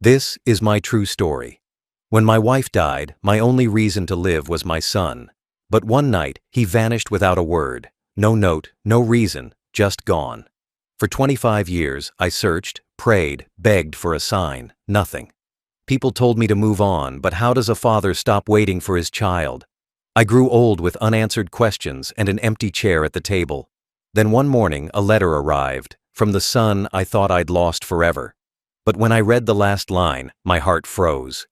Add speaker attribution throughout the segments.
Speaker 1: This is my true story. When my wife died, my only reason to live was my son. But one night, he vanished without a word. No note, no reason, just gone. For 25 years, I searched, prayed, begged for a sign, nothing. People told me to move on, but how does a father stop waiting for his child? I grew old with unanswered questions and an empty chair at the table. Then one morning, a letter arrived, from the son I thought I'd lost forever. But when I read the last line, my heart froze.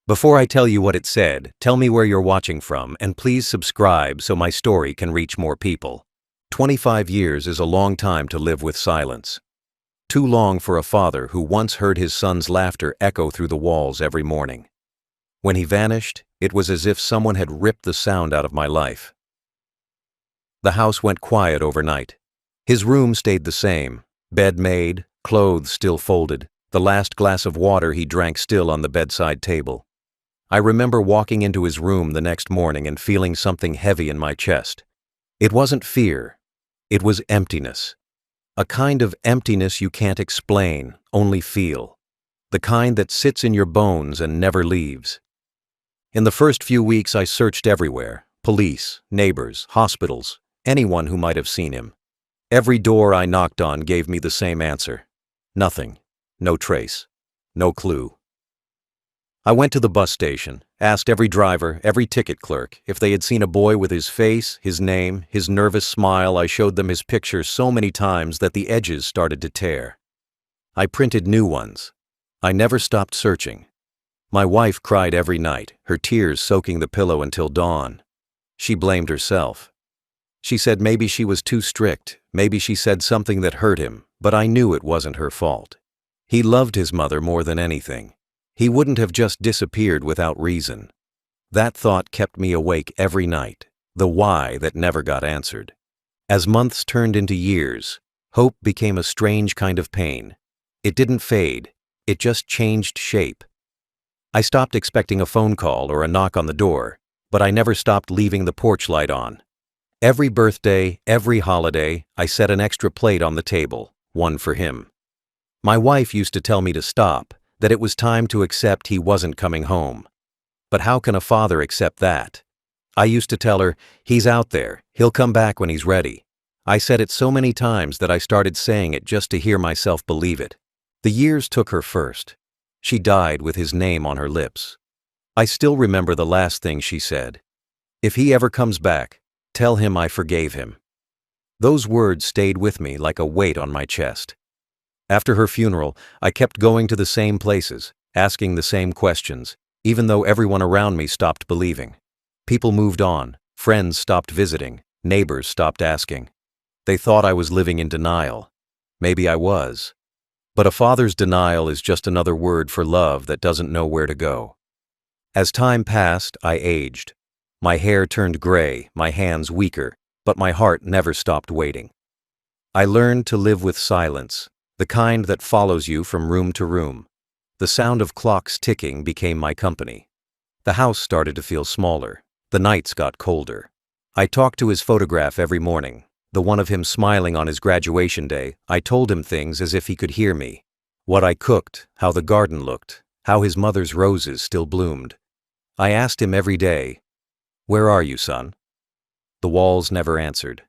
Speaker 1: Before I tell you what it said, tell me where you're watching from, and please subscribe so my story can reach more people. 25 years is a long time to live with silence. Too long for a father who once heard his son's laughter echo through the walls every morning. When he vanished, it was as if someone had ripped the sound out of my life. The house went quiet overnight. His room stayed the same, bed made, clothes still folded, the last glass of water he drank still on the bedside table. I remember walking into his room the next morning and feeling something heavy in my chest. It wasn't fear, it was emptiness. A kind of emptiness you can't explain, only feel. The kind that sits in your bones and never leaves. In the first few weeks I searched everywhere, police, neighbors, hospitals, anyone who might have seen him. Every door I knocked on gave me the same answer. Nothing, no trace, no clue. I went to the bus station, asked every driver, every ticket clerk, if they had seen a boy with his face, his name, his nervous smile. I showed them his picture so many times that the edges started to tear. I printed new ones. I never stopped searching. My wife cried every night, her tears soaking the pillow until dawn. She blamed herself. She said maybe she was too strict, maybe she said something that hurt him, but I knew it wasn't her fault. He loved his mother more than anything. He wouldn't have just disappeared without reason. That thought kept me awake every night, the why that never got answered. As months turned into years, hope became a strange kind of pain. It didn't fade, it just changed shape. I stopped expecting a phone call or a knock on the door, but I never stopped leaving the porch light on. Every birthday, every holiday, I set an extra plate on the table, one for him. My wife used to tell me to stop, that it was time to accept he wasn't coming home. But how can a father accept that? I used to tell her, he's out there, he'll come back when he's ready. I said it so many times that I started saying it just to hear myself believe it. The years took her first. She died with his name on her lips. I still remember the last thing she said. If he ever comes back, tell him I forgave him. Those words stayed with me like a weight on my chest. After her funeral, I kept going to the same places, asking the same questions, even though everyone around me stopped believing. People moved on, friends stopped visiting, neighbors stopped asking. They thought I was living in denial. Maybe I was. But a father's denial is just another word for love that doesn't know where to go. As time passed, I aged. My hair turned gray, my hands weaker, but my heart never stopped waiting. I learned to live with silence, the kind that follows you from room to room. The sound of clocks ticking became my company. The house started to feel smaller. The nights got colder. I talked to his photograph every morning, the one of him smiling on his graduation day. I told him things as if he could hear me. What I cooked, how the garden looked, how his mother's roses still bloomed. I asked him every day, "Where are you, son?" The walls never answered.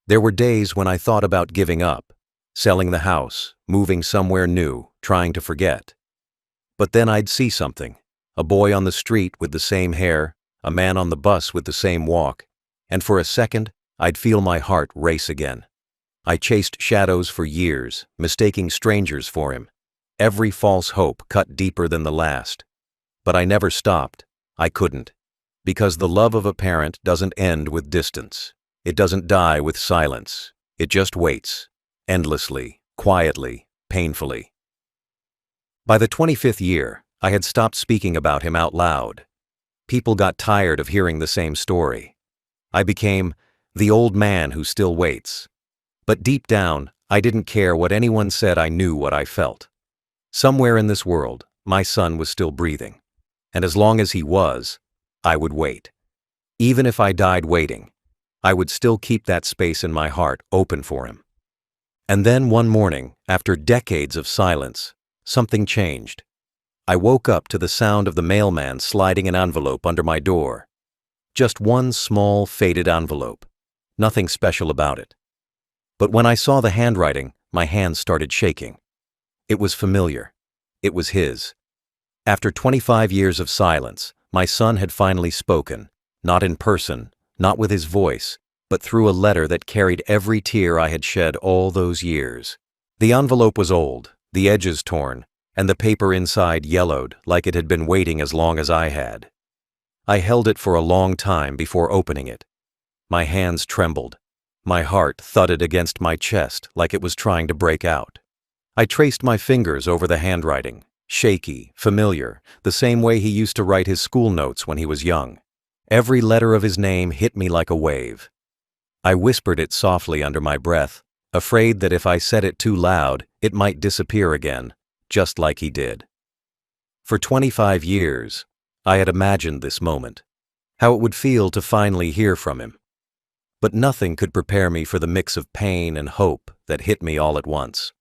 Speaker 1: There were days when I thought about giving up, selling the house, moving somewhere new, trying to forget. But then I'd see something, a boy on the street with the same hair, a man on the bus with the same walk, and for a second, I'd feel my heart race again. I chased shadows for years, mistaking strangers for him. Every false hope cut deeper than the last. But I never stopped. I couldn't. Because the love of a parent doesn't end with distance. It doesn't die with silence. It just waits. Endlessly, quietly, painfully. By the 25th year, I had stopped speaking about him out loud. People got tired of hearing the same story. I became the old man who still waits. But deep down, I didn't care what anyone said. I knew what I felt. Somewhere in this world, my son was still breathing. And as long as he was, I would wait. Even if I died waiting, I would still keep that space in my heart open for him. And then one morning, after decades of silence, something changed. I woke up to the sound of the mailman sliding an envelope under my door. Just one small, faded envelope. Nothing special about it. But when I saw the handwriting, my hands started shaking. It was familiar. It was his. After 25 years of silence, my son had finally spoken, not in person, not with his voice, but through a letter that carried every tear I had shed all those years. The envelope was old, the edges torn, and the paper inside yellowed like it had been waiting as long as I had. I held it for a long time before opening it. My hands trembled. My heart thudded against my chest like it was trying to break out. I traced my fingers over the handwriting, shaky, familiar, the same way he used to write his school notes when he was young. Every letter of his name hit me like a wave. I whispered it softly under my breath, afraid that if I said it too loud, it might disappear again, just like he did. For 25 years, I had imagined this moment, how it would feel to finally hear from him. But nothing could prepare me for the mix of pain and hope that hit me all at once.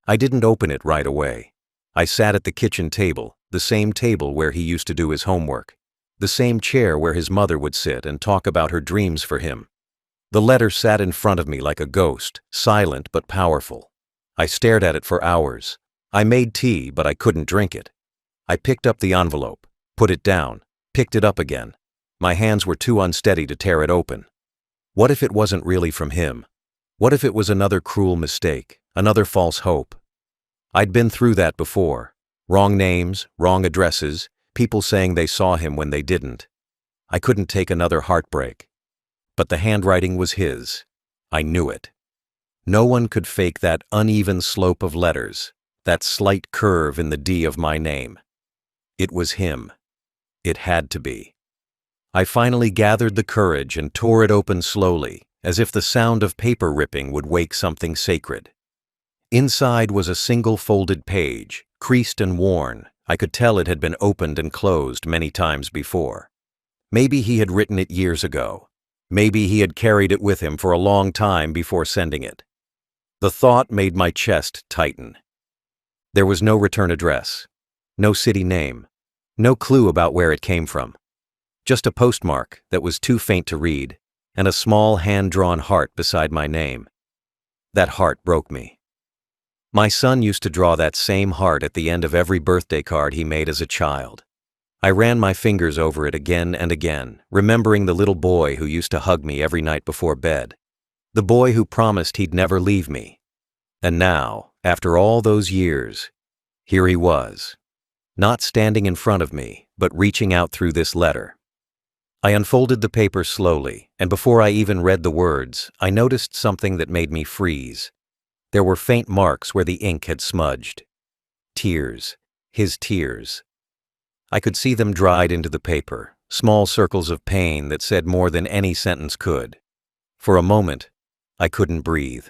Speaker 1: I didn't open it right away. I sat at the kitchen table, the same table where he used to do his homework, the same chair where his mother would sit and talk about her dreams for him. The letter sat in front of me like a ghost, silent but powerful. I stared at it for hours. I made tea, but I couldn't drink it. I picked up the envelope, put it down, picked it up again. My hands were too unsteady to tear it open. What if it wasn't really from him? What if it was another cruel mistake, another false hope? I'd been through that before. Wrong names, wrong addresses, people saying they saw him when they didn't. I couldn't take another heartbreak. But the handwriting was his. I knew it. No one could fake that uneven slope of letters, that slight curve in the D of my name. It was him. It had to be. I finally gathered the courage and tore it open slowly, as if the sound of paper ripping would wake something sacred. Inside was a single folded page, creased and worn. I could tell it had been opened and closed many times before. Maybe he had written it years ago. Maybe he had carried it with him for a long time before sending it. The thought made my chest tighten. There was no return address, no city name, no clue about where it came from. Just a postmark that was too faint to read, and a small hand-drawn heart beside my name. That heart broke me. My son used to draw that same heart at the end of every birthday card he made as a child. I ran my fingers over it again and again, remembering the little boy who used to hug me every night before bed. The boy who promised he'd never leave me. And now, after all those years, here he was. Not standing in front of me, but reaching out through this letter. I unfolded the paper slowly, and before I even read the words, I noticed something that made me freeze. There were faint marks where the ink had smudged. Tears. His tears. I could see them dried into the paper, small circles of pain that said more than any sentence could. For a moment, I couldn't breathe.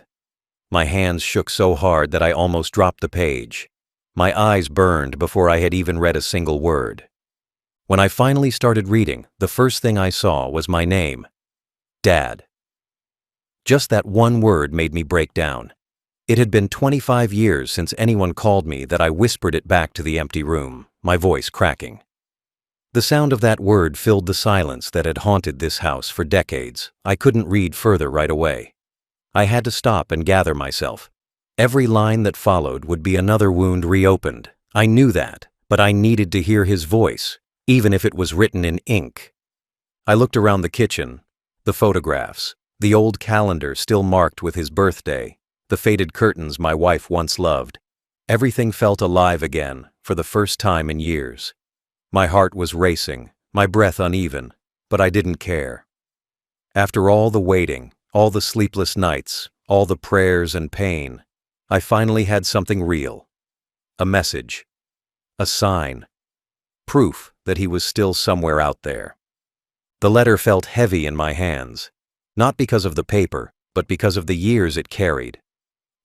Speaker 1: My hands shook so hard that I almost dropped the page. My eyes burned before I had even read a single word. When I finally started reading, the first thing I saw was my name. Dad. Just that one word made me break down. It had been 25 years since anyone called me that I whispered it back to the empty room, my voice cracking. The sound of that word filled the silence that had haunted this house for decades. I couldn't read further right away. I had to stop and gather myself. Every line that followed would be another wound reopened. I knew that, but I needed to hear his voice, even if it was written in ink. I looked around the kitchen, the photographs, the old calendar still marked with his birthday, the faded curtains my wife once loved. Everything felt alive again, for the first time in years. My heart was racing, my breath uneven, but I didn't care. After all the waiting, all the sleepless nights, all the prayers and pain, I finally had something real. A message. A sign. Proof that he was still somewhere out there. The letter felt heavy in my hands, not because of the paper, but because of the years it carried.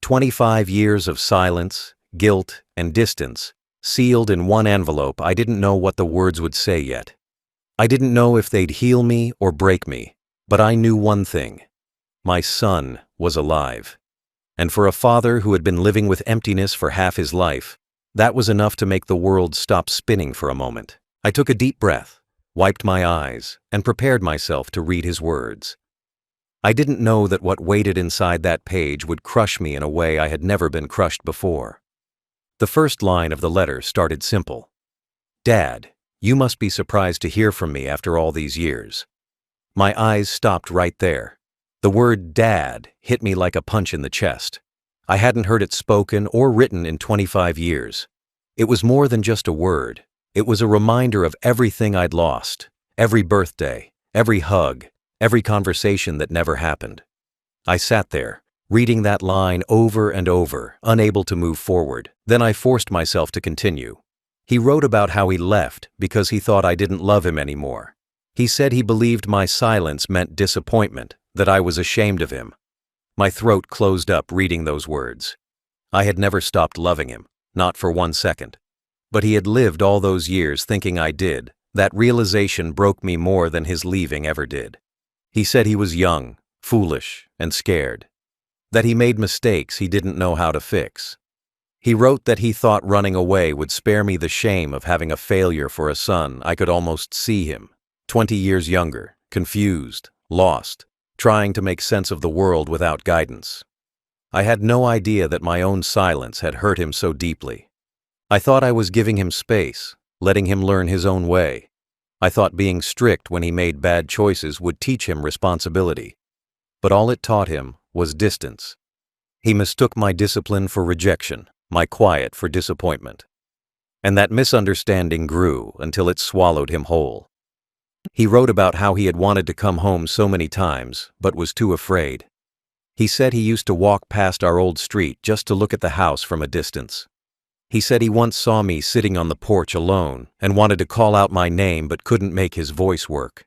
Speaker 1: 25 years of silence, guilt, and distance, sealed in one envelope. I didn't know what the words would say yet. I didn't know if they'd heal me or break me, but I knew one thing. My son was alive. And for a father who had been living with emptiness for half his life, That was enough to make the world stop spinning for a moment. I took a deep breath, wiped my eyes, and prepared myself to read his words. I didn't know that what waited inside that page would crush me in a way I had never been crushed before. The first line of the letter started simple. "Dad, you must be surprised to hear from me after all these years." My eyes stopped right there. The word "dad" hit me like a punch in the chest. I hadn't heard it spoken or written in 25 years. It was more than just a word. It was a reminder of everything I'd lost, every birthday, every hug, every conversation that never happened. I sat there, reading that line over and over, unable to move forward. Then I forced myself to continue. He wrote about how he left because he thought I didn't love him anymore. He said he believed my silence meant disappointment, that I was ashamed of him. My throat closed up reading those words. I had never stopped loving him, not for 1 second. But he had lived all those years thinking I did. That realization broke me more than his leaving ever did. He said he was young, foolish, and scared. That he made mistakes he didn't know how to fix. He wrote that he thought running away would spare me the shame of having a failure for a son. I could almost see him, 20 years younger, confused, lost, trying to make sense of the world without guidance. I had no idea that my own silence had hurt him so deeply. I thought I was giving him space, letting him learn his own way. I thought being strict when he made bad choices would teach him responsibility. But all it taught him was distance. He mistook my discipline for rejection, my quiet for disappointment. And that misunderstanding grew until it swallowed him whole. He wrote about how he had wanted to come home so many times, but was too afraid. He said he used to walk past our old street just to look at the house from a distance. He said he once saw me sitting on the porch alone and wanted to call out my name but couldn't make his voice work.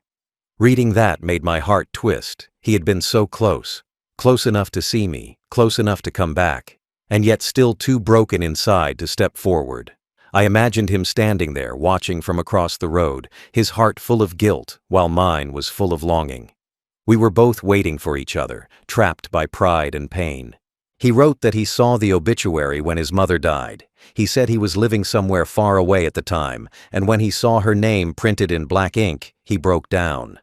Speaker 1: Reading that made my heart twist. He had been so close, close enough to see me, close enough to come back, and yet still too broken inside to step forward. I imagined him standing there watching from across the road, his heart full of guilt while mine was full of longing. We were both waiting for each other, trapped by pride and pain. He wrote that he saw the obituary when his mother died. He said he was living somewhere far away at the time, and when he saw her name printed in black ink, he broke down.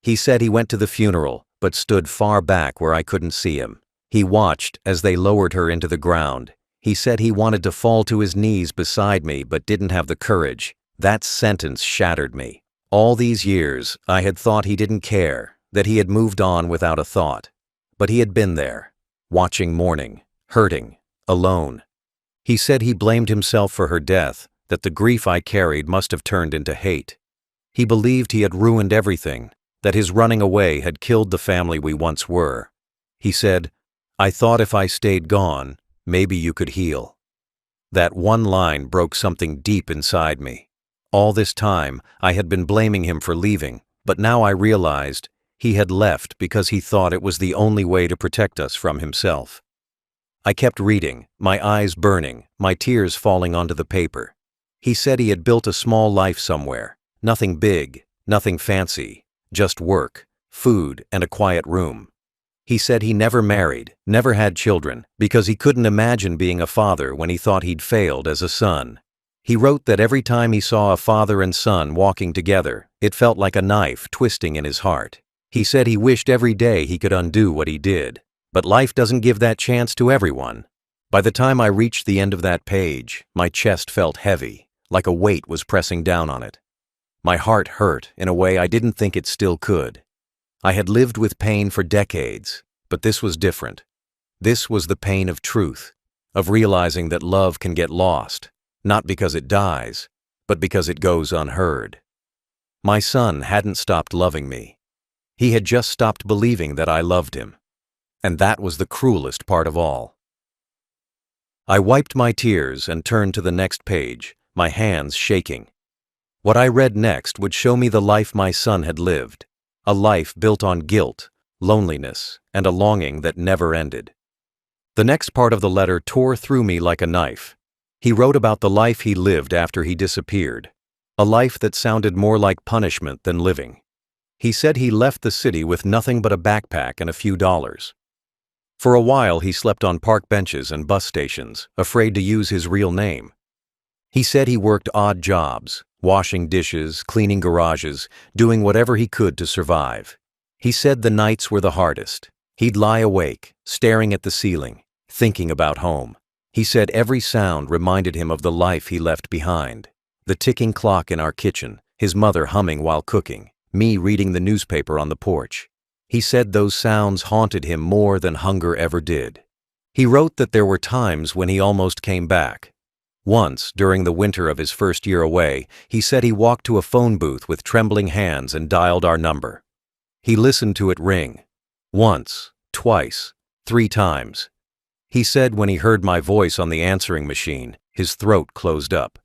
Speaker 1: He said he went to the funeral, but stood far back where I couldn't see him. He watched as they lowered her into the ground. He said he wanted to fall to his knees beside me, but didn't have the courage. That sentence shattered me. All these years, I had thought he didn't care, that he had moved on without a thought. But he had been there, watching mourning, hurting, alone. He said he blamed himself for her death, that the grief I carried must have turned into hate. He believed he had ruined everything, that his running away had killed the family we once were. He said, "I thought if I stayed gone, maybe you could heal." That one line broke something deep inside me. All this time, I had been blaming him for leaving, but now I realized he had left because he thought it was the only way to protect us from himself. I kept reading, my eyes burning, my tears falling onto the paper. He said he had built a small life somewhere, nothing big, nothing fancy, just work, food, and a quiet room. He said he never married, never had children, because he couldn't imagine being a father when he thought he'd failed as a son. He wrote that every time he saw a father and son walking together, it felt like a knife twisting in his heart. He said he wished every day he could undo what he did, but life doesn't give that chance to everyone. By the time I reached the end of that page, my chest felt heavy, like a weight was pressing down on it. My heart hurt in a way I didn't think it still could. I had lived with pain for decades, but this was different. This was the pain of truth, of realizing that love can get lost, not because it dies, but because it goes unheard. My son hadn't stopped loving me. He had just stopped believing that I loved him. And that was the cruelest part of all. I wiped my tears and turned to the next page, my hands shaking. What I read next would show me the life my son had lived, a life built on guilt, loneliness, and a longing that never ended. The next part of the letter tore through me like a knife. He wrote about the life he lived after he disappeared, a life that sounded more like punishment than living. He said he left the city with nothing but a backpack and a few dollars. For a while he slept on park benches and bus stations, afraid to use his real name. He said he worked odd jobs, washing dishes, cleaning garages, doing whatever he could to survive. He said the nights were the hardest. He'd lie awake, staring at the ceiling, thinking about home. He said every sound reminded him of the life he left behind. The ticking clock in our kitchen, his mother humming while cooking, me reading the newspaper on the porch. He said those sounds haunted him more than hunger ever did. He wrote that there were times when he almost came back. Once, during the winter of his first year away, he said he walked to a phone booth with trembling hands and dialed our number. He listened to it ring. Once, twice, 3 times. He said when he heard my voice on the answering machine, his throat closed up.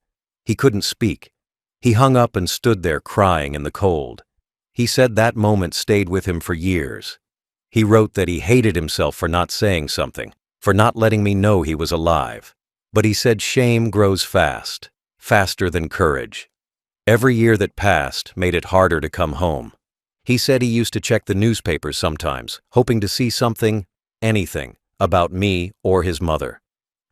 Speaker 1: He couldn't speak. He hung up and stood there crying in the cold. He said that moment stayed with him for years. He wrote that he hated himself for not saying something, for not letting me know he was alive. But he said shame grows fast, faster than courage. Every year that passed made it harder to come home. He said he used to check the newspapers sometimes, hoping to see something, anything, about me or his mother.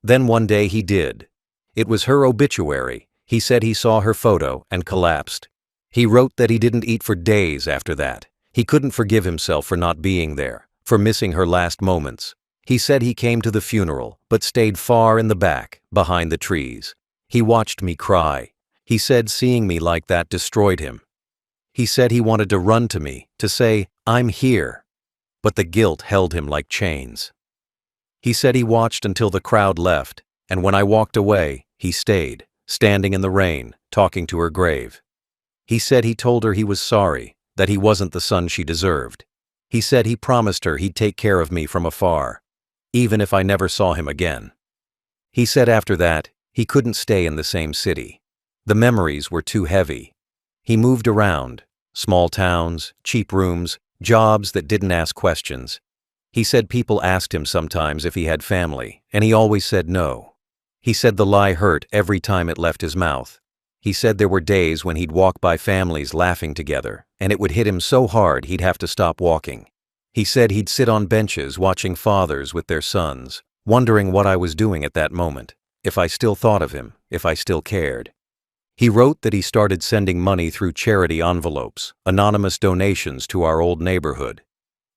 Speaker 1: Then one day he did. It was her obituary. He said he saw her photo and collapsed. He wrote that he didn't eat for days after that. He couldn't forgive himself for not being there, for missing her last moments. He said he came to the funeral, but stayed far in the back, behind the trees. He watched me cry. He said seeing me like that destroyed him. He said he wanted to run to me, to say, "I'm here." But the guilt held him like chains. He said he watched until the crowd left, and when I walked away, he stayed, standing in the rain, talking to her grave. He said he told her he was sorry, that he wasn't the son she deserved. He said he promised her he'd take care of me from afar, even if I never saw him again. He said after that, he couldn't stay in the same city. The memories were too heavy. He moved around, small towns, cheap rooms, jobs that didn't ask questions. He said people asked him sometimes if he had family, and he always said no. He said the lie hurt every time it left his mouth. He said there were days when he'd walk by families laughing together, and it would hit him so hard he'd have to stop walking. He said he'd sit on benches watching fathers with their sons, wondering what I was doing at that moment, if I still thought of him, if I still cared. He wrote that he started sending money through charity envelopes, anonymous donations to our old neighborhood.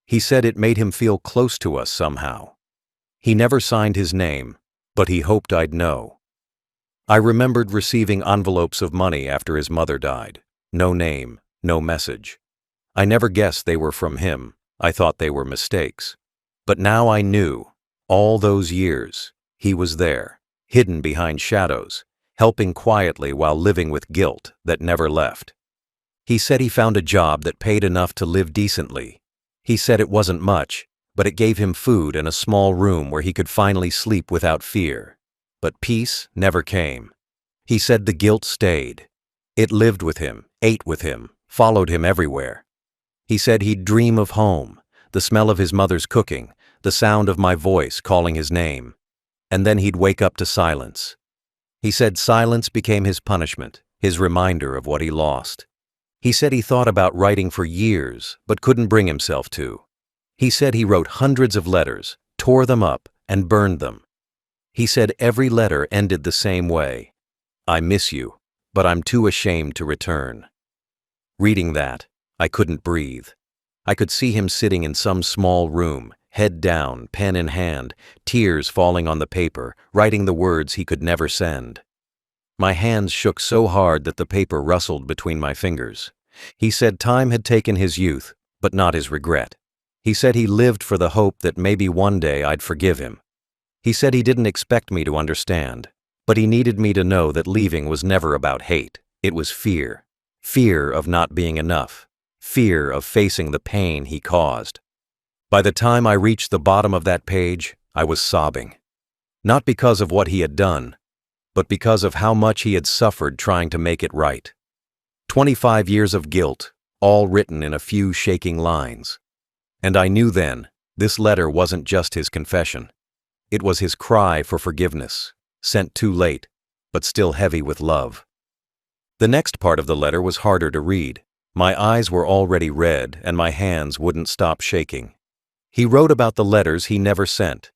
Speaker 1: He said it made him feel close to us somehow. He never signed his name, but he hoped I'd know. I remembered receiving envelopes of money after his mother died. No name, no message. I never guessed they were from him. I thought they were mistakes. But now I knew, all those years, he was there, hidden behind shadows, helping quietly while living with guilt that never left. He said he found a job that paid enough to live decently. He said it wasn't much, but it gave him food and a small room where he could finally sleep without fear. But peace never came. He said the guilt stayed. It lived with him, ate with him, followed him everywhere. He said he'd dream of home, the smell of his mother's cooking, the sound of my voice calling his name. And then he'd wake up to silence. He said silence became his punishment, his reminder of what he lost. He said he thought about writing for years, but couldn't bring himself to. He said he wrote hundreds of letters, tore them up, and burned them. He said every letter ended the same way. I miss you, but I'm too ashamed to return. Reading that, I couldn't breathe. I could see him sitting in some small room, head down, pen in hand, tears falling on the paper, writing the words he could never send. My hands shook so hard that the paper rustled between my fingers. He said time had taken his youth, but not his regret. He said he lived for the hope that maybe one day I'd forgive him. He said he didn't expect me to understand, but he needed me to know that leaving was never about hate. It was fear. Fear of not being enough. Fear of facing the pain he caused. By the time I reached the bottom of that page, I was sobbing. Not because of what he had done, but because of how much he had suffered trying to make it right. 25 years of guilt, all written in a few shaking lines. And I knew then, this letter wasn't just his confession. It was his cry for forgiveness, sent too late, but still heavy with love. The next part of the letter was harder to read. My eyes were already red, and my hands wouldn't stop shaking. He wrote about the letters he never sent.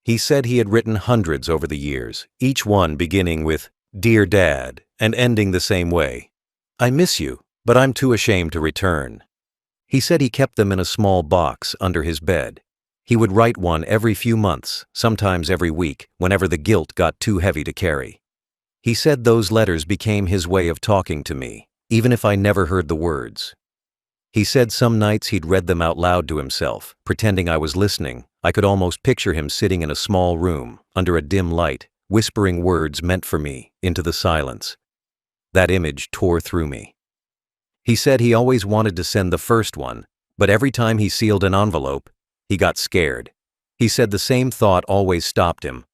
Speaker 1: He said he had written hundreds over the years, each one beginning with, Dear Dad, and ending the same way. I miss you, but I'm too ashamed to return. He said he kept them in a small box under his bed. He would write one every few months, sometimes every week, whenever the guilt got too heavy to carry. He said those letters became his way of talking to me, even if I never heard the words. He said some nights he'd read them out loud to himself, pretending I was listening. I could almost picture him sitting in a small room, under a dim light, whispering words meant for me, into the silence. That image tore through me. He said he always wanted to send the first one, but every time he sealed an envelope, he got scared. He said the same thought always stopped him.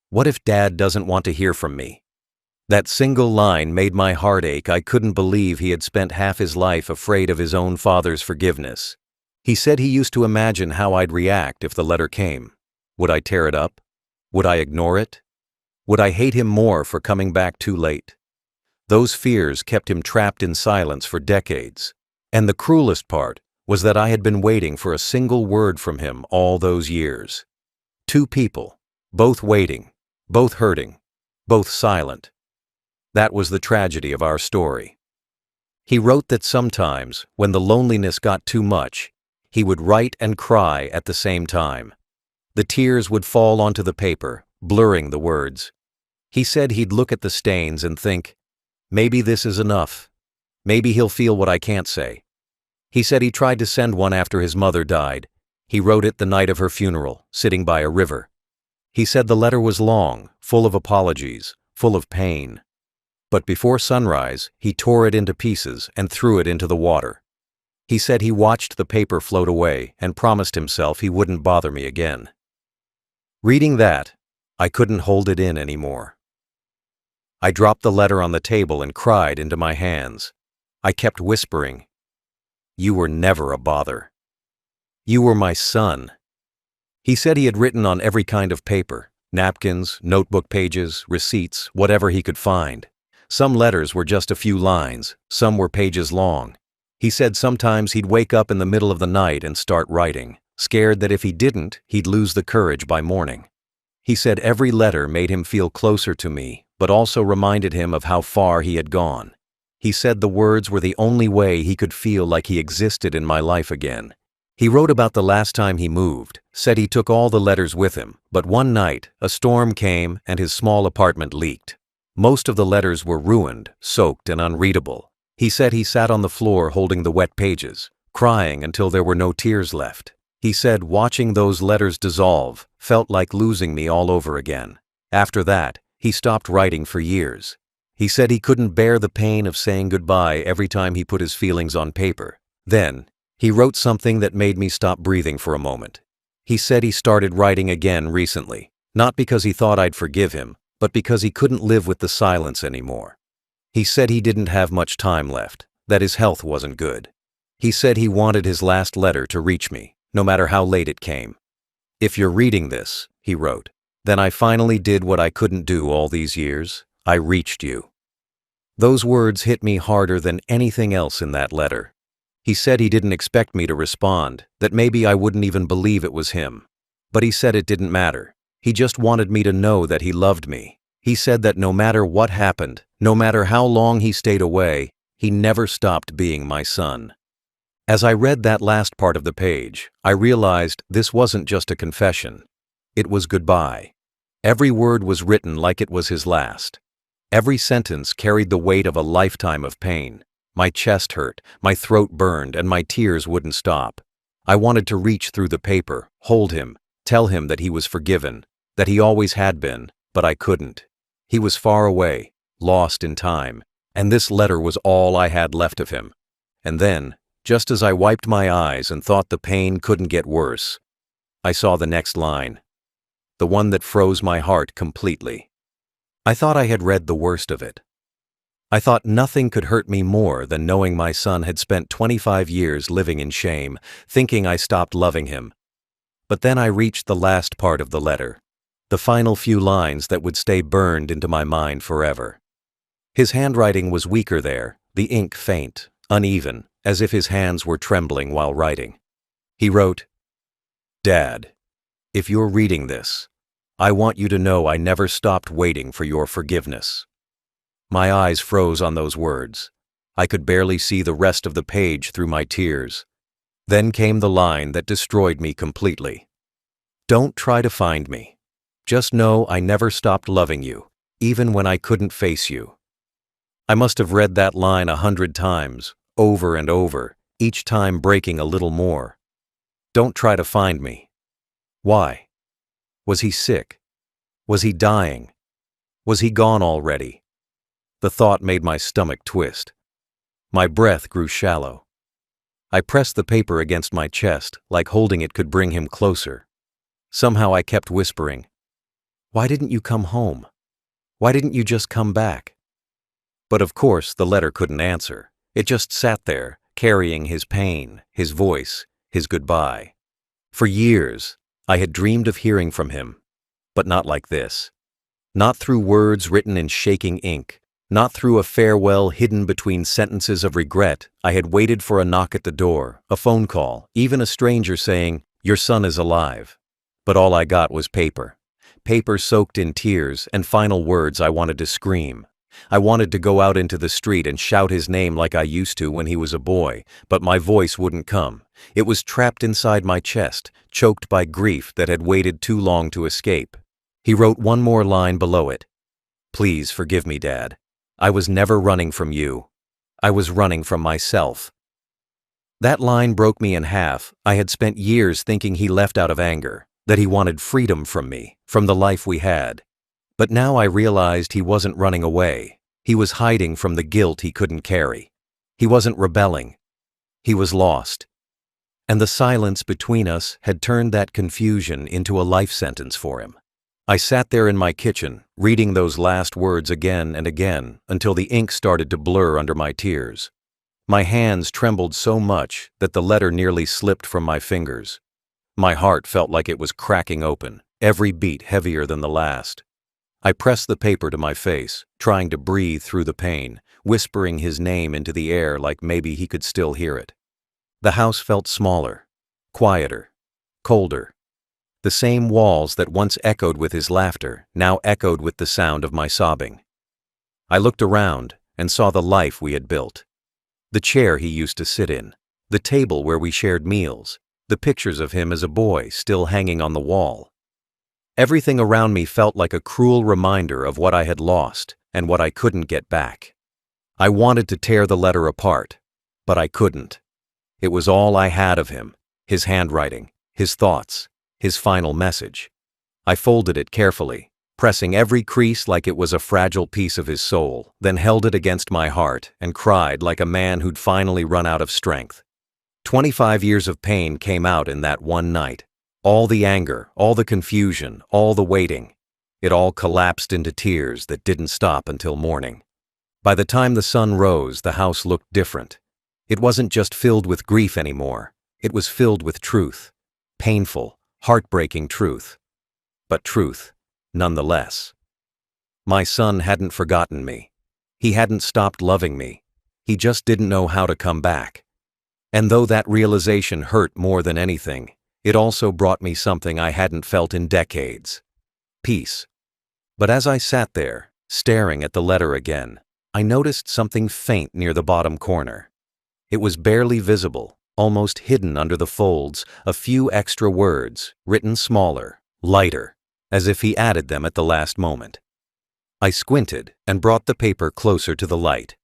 Speaker 1: What if Dad doesn't want to hear from me? That single line made my heart ache. I couldn't believe he had spent half his life afraid of his own father's forgiveness. He said he used to imagine how I'd react if the letter came. Would I tear it up? Would I ignore it? Would I hate him more for coming back too late? Those fears kept him trapped in silence for decades. And the cruelest part was that I had been waiting for a single word from him all those years. Two people, both waiting, both hurting, both silent. That was the tragedy of our story. He wrote that sometimes, when the loneliness got too much, he would write and cry at the same time. The tears would fall onto the paper, blurring the words. He said he'd look at the stains and think, maybe this is enough. Maybe he'll feel what I can't say. He said he tried to send one after his mother died. He wrote it the night of her funeral, sitting by a river. He said the letter was long, full of apologies, full of pain. But before sunrise, he tore it into pieces and threw it into the water. He said he watched the paper float away and promised himself he wouldn't bother me again. Reading that, I couldn't hold it in anymore. I dropped the letter on the table and cried into my hands. I kept whispering, "You were never a bother. You were my son." He said he had written on every kind of paper, napkins, notebook pages, receipts, whatever he could find. Some letters were just a few lines, some were pages long. He said sometimes he'd wake up in the middle of the night and start writing, scared that if he didn't, he'd lose the courage by morning. He said every letter made him feel closer to me, but also reminded him of how far he had gone. He said the words were the only way he could feel like he existed in my life again. He wrote about the last time he moved, said he took all the letters with him, but one night, a storm came and his small apartment leaked. Most of the letters were ruined, soaked, and unreadable. He said he sat on the floor holding the wet pages, crying until there were no tears left. He said watching those letters dissolve felt like losing me all over again. After that, he stopped writing for years. He said he couldn't bear the pain of saying goodbye every time he put his feelings on paper. Then, he wrote something that made me stop breathing for a moment. He said he started writing again recently, not because he thought I'd forgive him, but because he couldn't live with the silence anymore. He said he didn't have much time left, that his health wasn't good. He said he wanted his last letter to reach me, no matter how late it came. "If you're reading this," he wrote, "then I finally did what I couldn't do all these years. I reached you." Those words hit me harder than anything else in that letter. He said he didn't expect me to respond, that maybe I wouldn't even believe it was him. But he said it didn't matter. He just wanted me to know that he loved me. He said that no matter what happened, no matter how long he stayed away, he never stopped being my son. As I read that last part of the page, I realized this wasn't just a confession. It was goodbye. Every word was written like it was his last. Every sentence carried the weight of a lifetime of pain. My chest hurt, my throat burned, and my tears wouldn't stop. I wanted to reach through the paper, hold him, tell him that he was forgiven, that he always had been, but I couldn't. He was far away, lost in time, and this letter was all I had left of him. And then, just as I wiped my eyes and thought the pain couldn't get worse, I saw the next line, the one that froze my heart completely. I thought I had read the worst of it. I thought nothing could hurt me more than knowing my son had spent 25 years living in shame, thinking I stopped loving him. But then I reached the last part of the letter, the final few lines that would stay burned into my mind forever. His handwriting was weaker there, the ink faint, uneven, as if his hands were trembling while writing. He wrote, "Dad, if you're reading this, I want you to know I never stopped waiting for your forgiveness. My eyes froze on those words. I could barely see the rest of the page through my tears. Then came the line that destroyed me completely. Don't try to find me. Just know I never stopped loving you, even when I couldn't face you. I must have read that line 100 times, over and over, each time breaking a little more. Don't try to find me. Why? Was he sick? Was he dying? Was he gone already? The thought made my stomach twist. My breath grew shallow. I pressed the paper against my chest, like holding it could bring him closer. Somehow I kept whispering, "Why didn't you come home? Why didn't you just come back?" But of course the letter couldn't answer. It just sat there, carrying his pain, his voice, his goodbye. For years, I had dreamed of hearing from him, but not like this. Not through words written in shaking ink, not through a farewell hidden between sentences of regret. I had waited for a knock at the door, a phone call, even a stranger saying, "Your son is alive." But all I got was paper. Paper soaked in tears and final words I wanted to scream. I wanted to go out into the street and shout his name like I used to when he was a boy, but my voice wouldn't come. It was trapped inside my chest, choked by grief that had waited too long to escape. He wrote one more line below it. "Please forgive me, Dad. I was never running from you. I was running from myself." That line broke me in half. I had spent years thinking he left out of anger, that he wanted freedom from me, from the life we had. But now I realized he wasn't running away. He was hiding from the guilt he couldn't carry. He wasn't rebelling. He was lost. And the silence between us had turned that confusion into a life sentence for him. I sat there in my kitchen, reading those last words again and again until the ink started to blur under my tears. My hands trembled so much that the letter nearly slipped from my fingers. My heart felt like it was cracking open, every beat heavier than the last. I pressed the paper to my face, trying to breathe through the pain, whispering his name into the air like maybe he could still hear it. The house felt smaller, quieter, colder. The same walls that once echoed with his laughter now echoed with the sound of my sobbing. I looked around and saw the life we had built. The chair he used to sit in, the table where we shared meals, the pictures of him as a boy still hanging on the wall. Everything around me felt like a cruel reminder of what I had lost and what I couldn't get back. I wanted to tear the letter apart, but I couldn't. It was all I had of him, his handwriting, his thoughts, his final message. I folded it carefully, pressing every crease like it was a fragile piece of his soul, then held it against my heart and cried like a man who'd finally run out of strength. 25 years of pain came out in that one night. All the anger, all the confusion, all the waiting. It all collapsed into tears that didn't stop until morning. By the time the sun rose, the house looked different. It wasn't just filled with grief anymore. It was filled with truth. Painful, heartbreaking truth. But truth, nonetheless. My son hadn't forgotten me. He hadn't stopped loving me. He just didn't know how to come back. And though that realization hurt more than anything, it also brought me something I hadn't felt in decades. Peace. But as I sat there, staring at the letter again, I noticed something faint near the bottom corner. It was barely visible, almost hidden under the folds, a few extra words, written smaller, lighter, as if he added them at the last moment. I squinted and brought the paper closer to the light.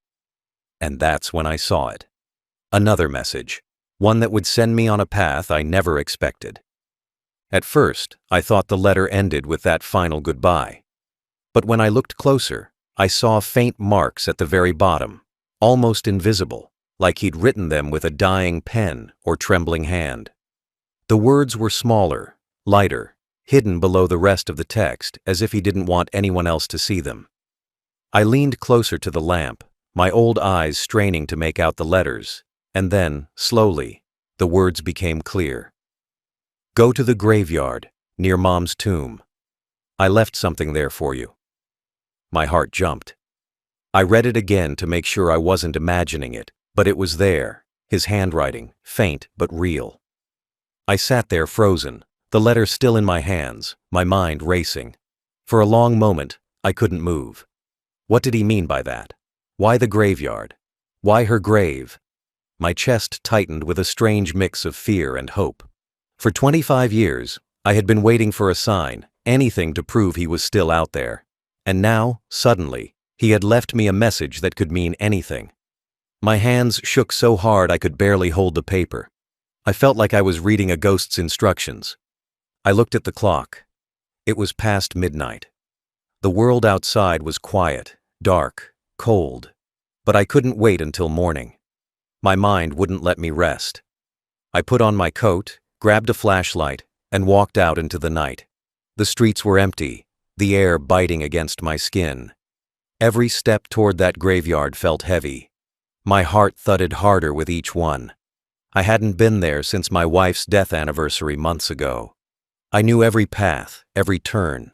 Speaker 1: And that's when I saw it. Another message. One that would send me on a path I never expected. At first, I thought the letter ended with that final goodbye. But when I looked closer, I saw faint marks at the very bottom, almost invisible, like he'd written them with a dying pen or trembling hand. The words were smaller, lighter, hidden below the rest of the text as if he didn't want anyone else to see them. I leaned closer to the lamp, my old eyes straining to make out the letters. And then, slowly, the words became clear. Go to the graveyard, near Mom's tomb. I left something there for you. My heart jumped. I read it again to make sure I wasn't imagining it, but it was there, his handwriting, faint but real. I sat there frozen, the letter still in my hands, my mind racing. For a long moment, I couldn't move. What did he mean by that? Why the graveyard? Why her grave? My chest tightened with a strange mix of fear and hope. For 25 years, I had been waiting for a sign, anything to prove he was still out there. And now, suddenly, he had left me a message that could mean anything. My hands shook so hard I could barely hold the paper. I felt like I was reading a ghost's instructions. I looked at the clock. It was past midnight. The world outside was quiet, dark, cold. But I couldn't wait until morning. My mind wouldn't let me rest. I put on my coat, grabbed a flashlight, and walked out into the night. The streets were empty, the air biting against my skin. Every step toward that graveyard felt heavy. My heart thudded harder with each one. I hadn't been there since my wife's death anniversary months ago. I knew every path, every turn.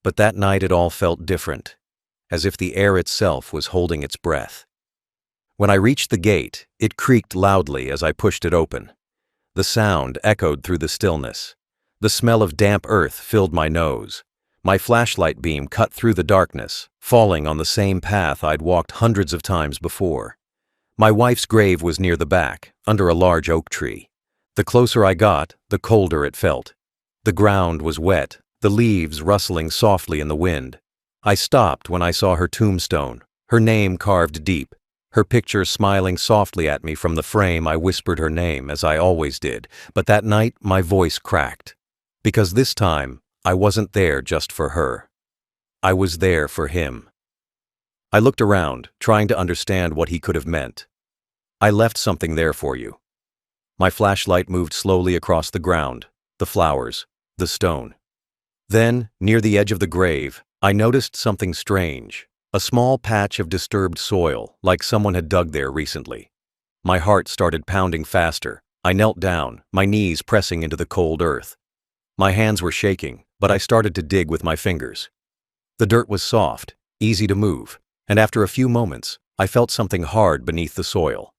Speaker 1: But that night it all felt different, as if the air itself was holding its breath. When I reached the gate, it creaked loudly as I pushed it open. The sound echoed through the stillness. The smell of damp earth filled my nose. My flashlight beam cut through the darkness, falling on the same path I'd walked hundreds of times before. My wife's grave was near the back, under a large oak tree. The closer I got, the colder it felt. The ground was wet, the leaves rustling softly in the wind. I stopped when I saw her tombstone, her name carved deep. Her picture smiling softly at me from the frame. I whispered her name, as I always did, but that night my voice cracked. Because this time, I wasn't there just for her. I was there for him. I looked around, trying to understand what he could have meant. I left something there for you. My flashlight moved slowly across the ground, the flowers, the stone. Then, near the edge of the grave, I noticed something strange. A small patch of disturbed soil, like someone had dug there recently. My heart started pounding faster. I knelt down, my knees pressing into the cold earth. My hands were shaking, but I started to dig with my fingers. The dirt was soft, easy to move, and after a few moments, I felt something hard beneath the soil.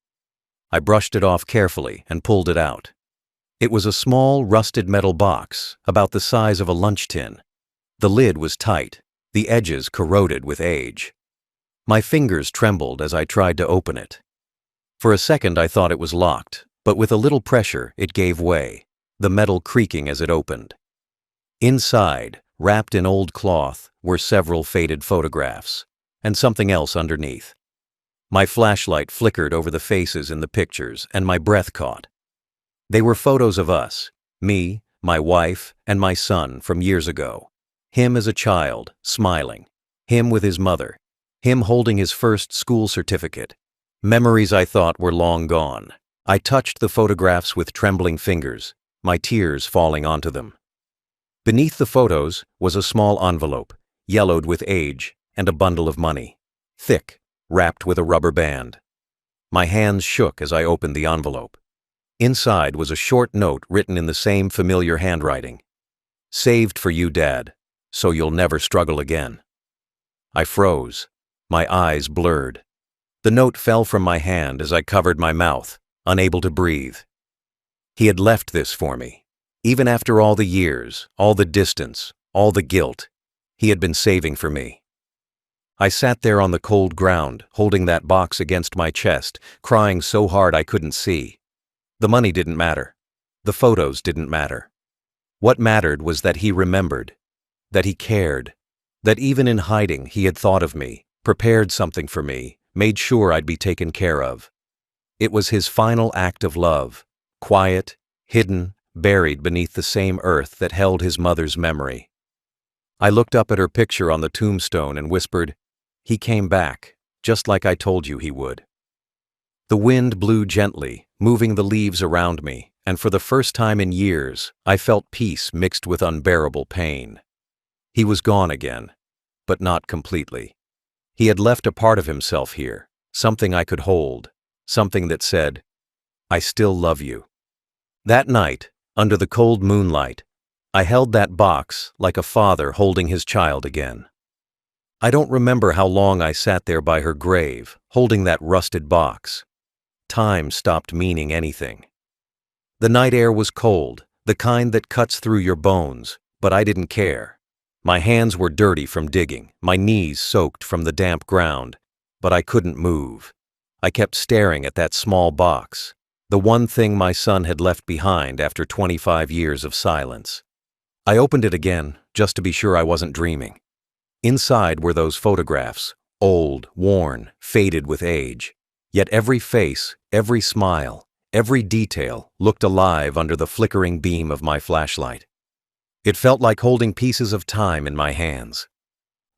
Speaker 1: I brushed it off carefully and pulled it out. It was a small, rusted metal box, about the size of a lunch tin. The lid was tight, the edges corroded with age. My fingers trembled as I tried to open it. For a second I thought it was locked, but with a little pressure it gave way, the metal creaking as it opened. Inside, wrapped in old cloth, were several faded photographs, and something else underneath. My flashlight flickered over the faces in the pictures, and my breath caught. They were photos of us, me, my wife, and my son from years ago. Him as a child, smiling. Him with his mother. Him holding his first school certificate. Memories I thought were long gone. I touched the photographs with trembling fingers, my tears falling onto them. Beneath the photos was a small envelope, yellowed with age, and a bundle of money. Thick, wrapped with a rubber band. My hands shook as I opened the envelope. Inside was a short note written in the same familiar handwriting. Saved for you, Dad, so you'll never struggle again. I froze. My eyes blurred. The note fell from my hand as I covered my mouth, unable to breathe. He had left this for me. Even after all the years, all the distance, all the guilt, he had been saving for me. I sat there on the cold ground, holding that box against my chest, crying so hard I couldn't see. The money didn't matter. The photos didn't matter. What mattered was that he remembered, that he cared, that even in hiding he had thought of me, prepared something for me, made sure I'd be taken care of. It was his final act of love, quiet, hidden, buried beneath the same earth that held his mother's memory. I looked up at her picture on the tombstone and whispered, "He came back, just like I told you he would." The wind blew gently, moving the leaves around me, and for the first time in years, I felt peace mixed with unbearable pain. He was gone again, but not completely. He had left a part of himself here, something I could hold, something that said, "I still love you." That night, under the cold moonlight, I held that box like a father holding his child again. I don't remember how long I sat there by her grave, holding that rusted box. Time stopped meaning anything. The night air was cold, the kind that cuts through your bones, but I didn't care. My hands were dirty from digging, my knees soaked from the damp ground, but I couldn't move. I kept staring at that small box, the one thing my son had left behind after 25 years of silence. I opened it again, just to be sure I wasn't dreaming. Inside were those photographs, old, worn, faded with age. Yet every face, every smile, every detail looked alive under the flickering beam of my flashlight. It felt like holding pieces of time in my hands.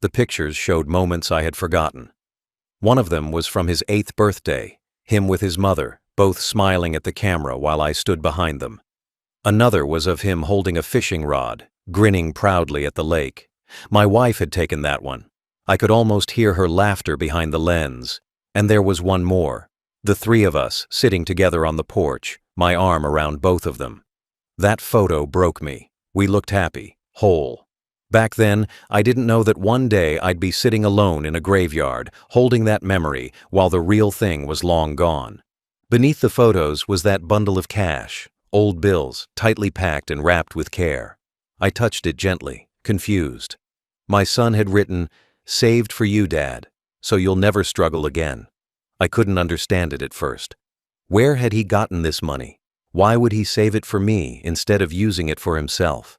Speaker 1: The pictures showed moments I had forgotten. One of them was from his 8th birthday, him with his mother, both smiling at the camera while I stood behind them. Another was of him holding a fishing rod, grinning proudly at the lake. My wife had taken that one. I could almost hear her laughter behind the lens. And there was one more, the three of us sitting together on the porch, my arm around both of them. That photo broke me. We looked happy, whole. Back then, I didn't know that one day I'd be sitting alone in a graveyard, holding that memory while the real thing was long gone. Beneath the photos was that bundle of cash, old bills, tightly packed and wrapped with care. I touched it gently, confused. My son had written, "Saved for you, Dad, so you'll never struggle again." I couldn't understand it at first. Where had he gotten this money? Why would he save it for me instead of using it for himself?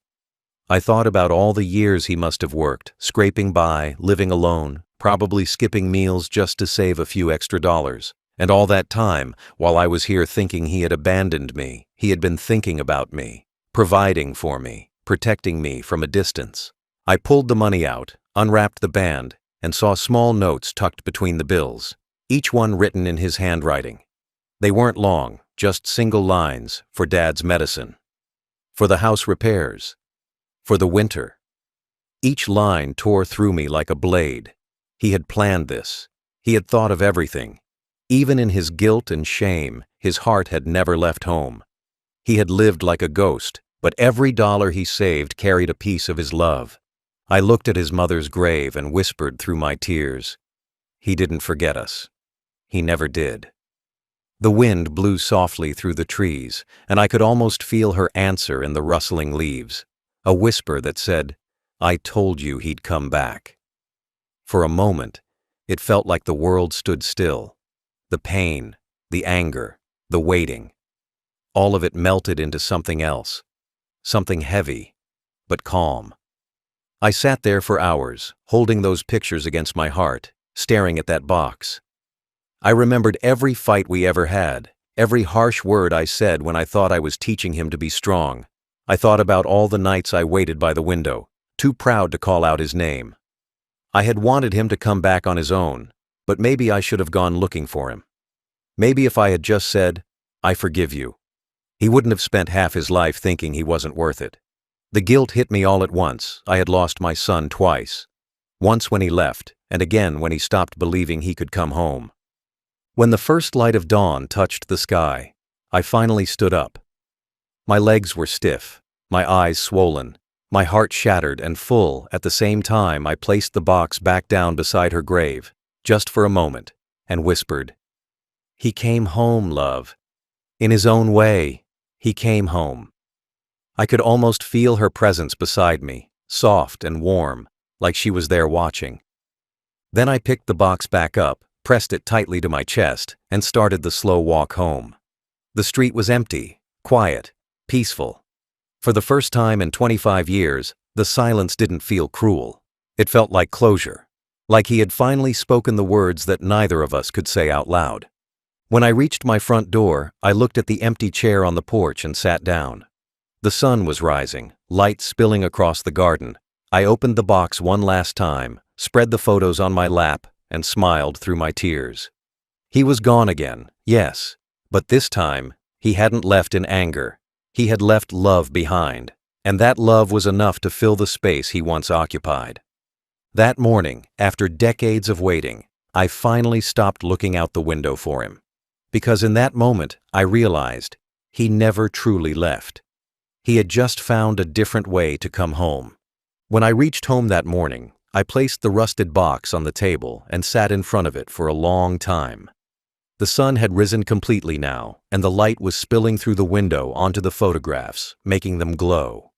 Speaker 1: I thought about all the years he must have worked, scraping by, living alone, probably skipping meals just to save a few extra dollars. And all that time, while I was here thinking he had abandoned me, he had been thinking about me, providing for me, protecting me from a distance. I pulled the money out, unwrapped the band, and saw small notes tucked between the bills, each one written in his handwriting. They weren't long, just single lines for Dad's medicine, for the house repairs, for the winter. Each line tore through me like a blade. He had planned this. He had thought of everything. Even in his guilt and shame, his heart had never left home. He had lived like a ghost, but every dollar he saved carried a piece of his love. I looked at his mother's grave and whispered through my tears, "He didn't forget us. He never did." The wind blew softly through the trees, and I could almost feel her answer in the rustling leaves, a whisper that said, "I told you he'd come back." For a moment, it felt like the world stood still. The pain, the anger, the waiting. All of it melted into something else, something heavy, but calm. I sat there for hours, holding those pictures against my heart, staring at that box. I remembered every fight we ever had, every harsh word I said when I thought I was teaching him to be strong. I thought about all the nights I waited by the window, too proud to call out his name. I had wanted him to come back on his own, but maybe I should have gone looking for him. Maybe if I had just said, "I forgive you," he wouldn't have spent half his life thinking he wasn't worth it. The guilt hit me all at once. I had lost my son twice. Once when he left, and again when he stopped believing he could come home. When the first light of dawn touched the sky, I finally stood up. My legs were stiff, my eyes swollen, my heart shattered and full. At the same time, I placed the box back down beside her grave, just for a moment, and whispered, "He came home, love. In his own way, he came home." I could almost feel her presence beside me, soft and warm, like she was there watching. Then I picked the box back up, pressed it tightly to my chest, and started the slow walk home. The street was empty, quiet, peaceful. For the first time in 25 years, the silence didn't feel cruel. It felt like closure, like he had finally spoken the words that neither of us could say out loud. When I reached my front door, I looked at the empty chair on the porch and sat down. The sun was rising, light spilling across the garden. I opened the box one last time, spread the photos on my lap, and smiled through my tears. He was gone again, yes, but this time, he hadn't left in anger. He had left love behind, and that love was enough to fill the space he once occupied. That morning, after decades of waiting, I finally stopped looking out the window for him. Because in that moment, I realized he never truly left. He had just found a different way to come home. When I reached home that morning, I placed the rusted box on the table and sat in front of it for a long time. The sun had risen completely now, and the light was spilling through the window onto the photographs, making them glow.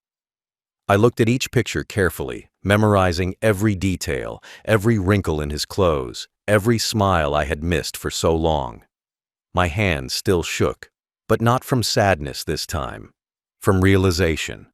Speaker 1: I looked at each picture carefully, memorizing every detail, every wrinkle in his clothes, every smile I had missed for so long. My hand still shook, but not from sadness this time, from realization.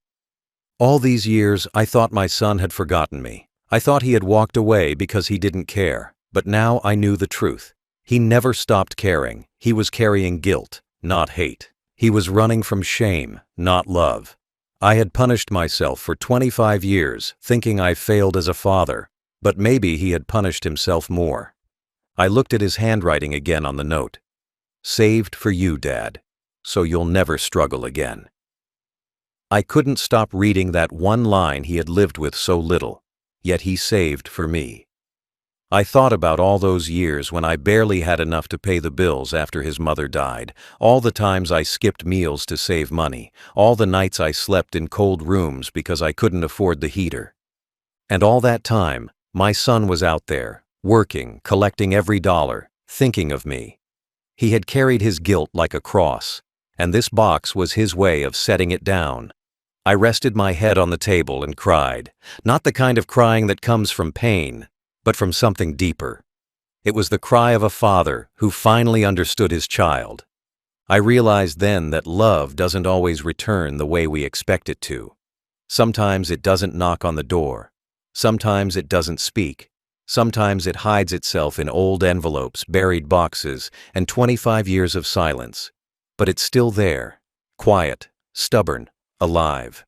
Speaker 1: All these years, I thought my son had forgotten me. I thought he had walked away because he didn't care, but now I knew the truth. He never stopped caring. He was carrying guilt, not hate. He was running from shame, not love. I had punished myself for 25 years, thinking I failed as a father, but maybe he had punished himself more. I looked at his handwriting again on the note. Saved for you, Dad, so you'll never struggle again. I couldn't stop reading that one line he had lived with so little, yet he saved for me. I thought about all those years when I barely had enough to pay the bills after his mother died, all the times I skipped meals to save money, all the nights I slept in cold rooms because I couldn't afford the heater. And all that time, my son was out there, working, collecting every dollar, thinking of me. He had carried his guilt like a cross, and this box was his way of setting it down. I rested my head on the table and cried, not the kind of crying that comes from pain, but from something deeper. It was the cry of a father who finally understood his child. I realized then that love doesn't always return the way we expect it to. Sometimes it doesn't knock on the door. Sometimes it doesn't speak. Sometimes it hides itself in old envelopes, buried boxes, and 25 years of silence. But it's still there, quiet, stubborn, alive.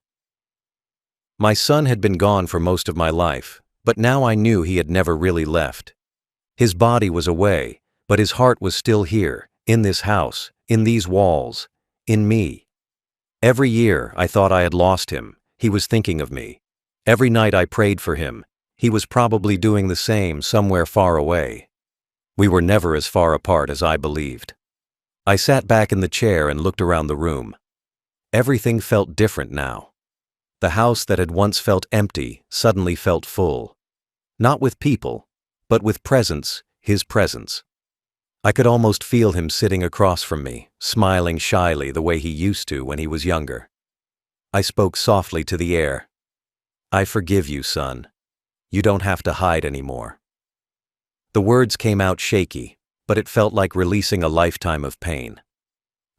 Speaker 1: My son had been gone for most of my life, but now I knew he had never really left. His body was away, but his heart was still here, in this house, in these walls, in me. Every year I thought I had lost him. He was thinking of me. Every night I prayed for him. He was probably doing the same somewhere far away. We were never as far apart as I believed. I sat back in the chair and looked around the room. Everything felt different now. The house that had once felt empty suddenly felt full. Not with people, but with presence, his presence. I could almost feel him sitting across from me, smiling shyly the way he used to when he was younger. I spoke softly to the air. I forgive you, son. You don't have to hide anymore. The words came out shaky, but it felt like releasing a lifetime of pain.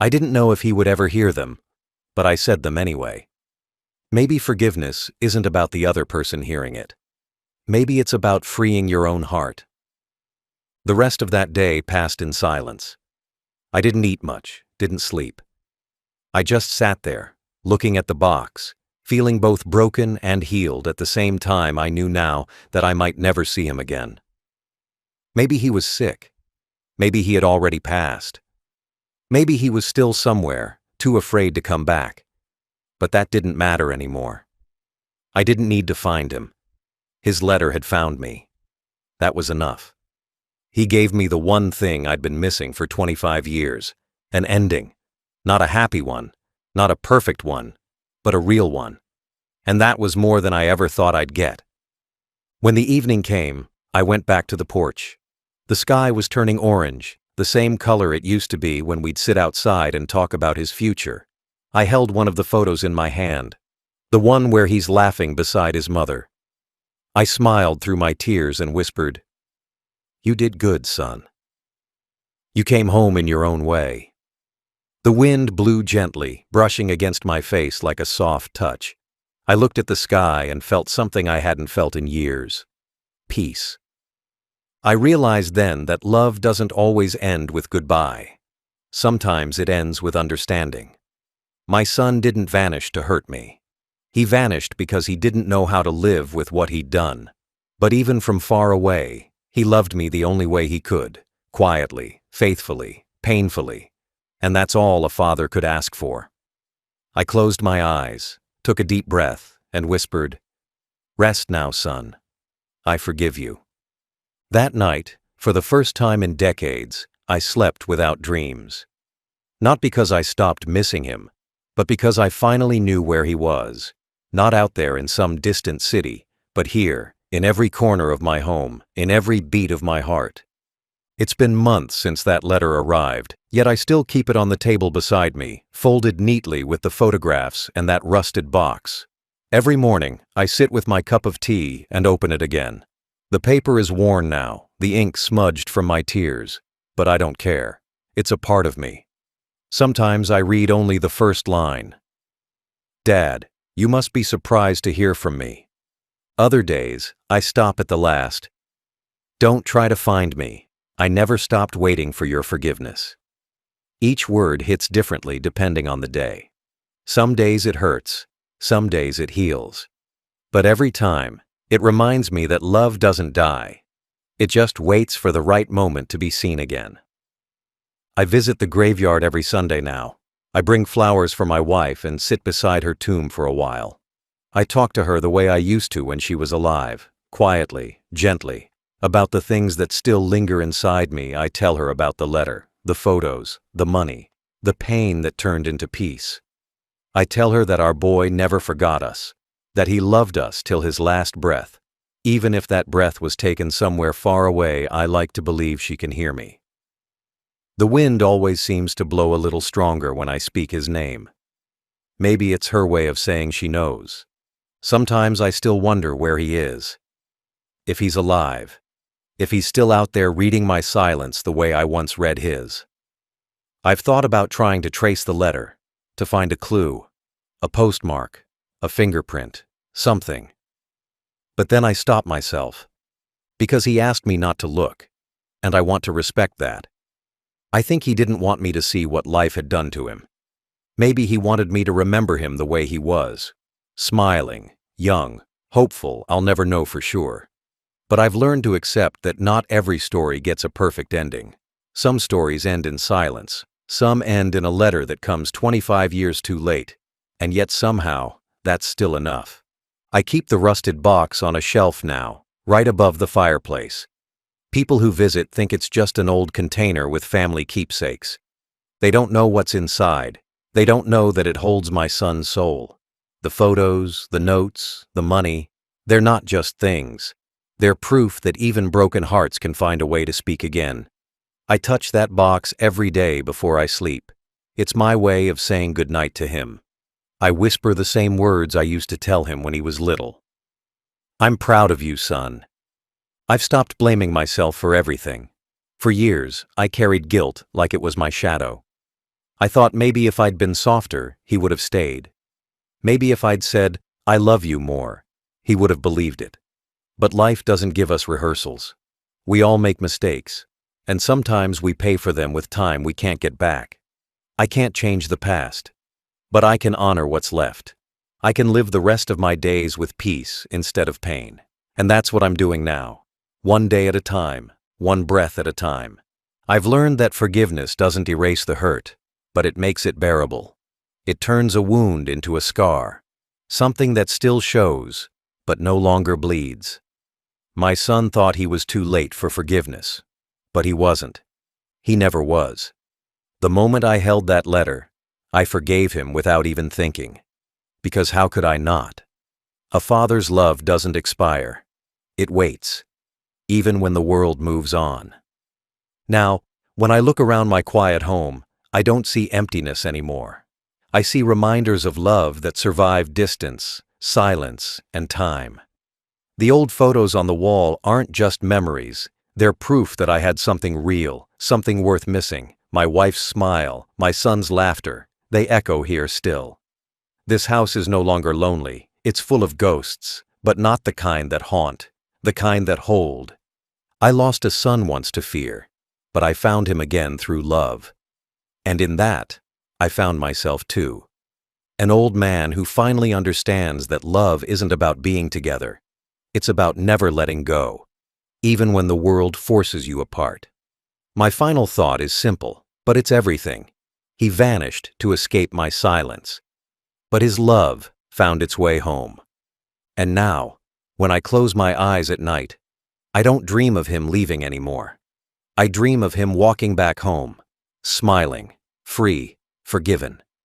Speaker 1: I didn't know if he would ever hear them, but I said them anyway. Maybe forgiveness isn't about the other person hearing it. Maybe it's about freeing your own heart. The rest of that day passed in silence. I didn't eat much, didn't sleep. I just sat there, looking at the box, feeling both broken and healed at the same time. I knew now that I might never see him again. Maybe he was sick. Maybe he had already passed. Maybe he was still somewhere, too afraid to come back. But that didn't matter anymore. I didn't need to find him. His letter had found me. That was enough. He gave me the one thing I'd been missing for 25 years, an ending. Not a happy one, not a perfect one, but a real one. And that was more than I ever thought I'd get. When the evening came, I went back to the porch. The sky was turning orange, the same color it used to be when we'd sit outside and talk about his future. I held one of the photos in my hand, the one where he's laughing beside his mother. I smiled through my tears and whispered, "You did good, son. You came home in your own way." The wind blew gently, brushing against my face like a soft touch. I looked at the sky and felt something I hadn't felt in years. Peace. I realized then that love doesn't always end with goodbye. Sometimes it ends with understanding. My son didn't vanish to hurt me. He vanished because he didn't know how to live with what he'd done. But even from far away, he loved me the only way he could, quietly, faithfully, painfully. And that's all a father could ask for. I closed my eyes, took a deep breath, and whispered, "Rest now, son. I forgive you." That night, for the first time in decades, I slept without dreams. Not because I stopped missing him, but because I finally knew where he was, not out there in some distant city, but here, in every corner of my home, in every beat of my heart. It's been months since that letter arrived, yet I still keep it on the table beside me, folded neatly with the photographs and that rusted box. Every morning, I sit with my cup of tea and open it again. The paper is worn now, the ink smudged from my tears, but I don't care. It's a part of me. Sometimes I read only the first line. Dad, you must be surprised to hear from me. Other days, I stop at the last. Don't try to find me. I never stopped waiting for your forgiveness. Each word hits differently depending on the day. Some days it hurts, some days it heals. But every time, it reminds me that love doesn't die. It just waits for the right moment to be seen again. I visit the graveyard every Sunday now. I bring flowers for my wife and sit beside her tomb for a while. I talk to her the way I used to when she was alive, quietly, gently. About the things that still linger inside me. I tell her about the letter, the photos, the money, the pain that turned into peace. I tell her that our boy never forgot us, that he loved us till his last breath. Even if that breath was taken somewhere far away, I like to believe she can hear me. The wind always seems to blow a little stronger when I speak his name. Maybe it's her way of saying she knows. Sometimes I still wonder where he is. If he's alive. If he's still out there reading my silence the way I once read his. I've thought about trying to trace the letter, to find a clue, a postmark, a fingerprint, something. But then I stop myself, because he asked me not to look, and I want to respect that. I think he didn't want me to see what life had done to him. Maybe he wanted me to remember him the way he was, smiling, young, hopeful. I'll never know for sure. But I've learned to accept that not every story gets a perfect ending. Some stories end in silence. Some end in a letter that comes 25 years too late. And yet somehow, that's still enough. I keep the rusted box on a shelf now, right above the fireplace. People who visit think it's just an old container with family keepsakes. They don't know what's inside. They don't know that it holds my son's soul. The photos, the notes, the money, they're not just things. They're proof that even broken hearts can find a way to speak again. I touch that box every day before I sleep. It's my way of saying goodnight to him. I whisper the same words I used to tell him when he was little. I'm proud of you, son. I've stopped blaming myself for everything. For years, I carried guilt like it was my shadow. I thought maybe if I'd been softer, he would have stayed. Maybe if I'd said, I love you more, he would have believed it. But life doesn't give us rehearsals. We all make mistakes, and sometimes we pay for them with time we can't get back. I can't change the past, but I can honor what's left. I can live the rest of my days with peace instead of pain. And that's what I'm doing now. One day at a time, one breath at a time. I've learned that forgiveness doesn't erase the hurt, but it makes it bearable. It turns a wound into a scar, something that still shows, but no longer bleeds. My son thought he was too late for forgiveness, but he wasn't. He never was. The moment I held that letter, I forgave him without even thinking. Because how could I not? A father's love doesn't expire. It waits, even when the world moves on. Now, when I look around my quiet home, I don't see emptiness anymore. I see reminders of love that survive distance, silence, and time. The old photos on the wall aren't just memories. They're proof that I had something real, something worth missing. My wife's smile, my son's laughter, they echo here still. This house is no longer lonely. It's full of ghosts, but not the kind that haunt, the kind that hold. I lost a son once to fear, but I found him again through love. And in that, I found myself too. An old man who finally understands that love isn't about being together. It's about never letting go, even when the world forces you apart. My final thought is simple, but it's everything. He vanished to escape my silence, but his love found its way home. And now, when I close my eyes at night, I don't dream of him leaving anymore. I dream of him walking back home, smiling, free, forgiven.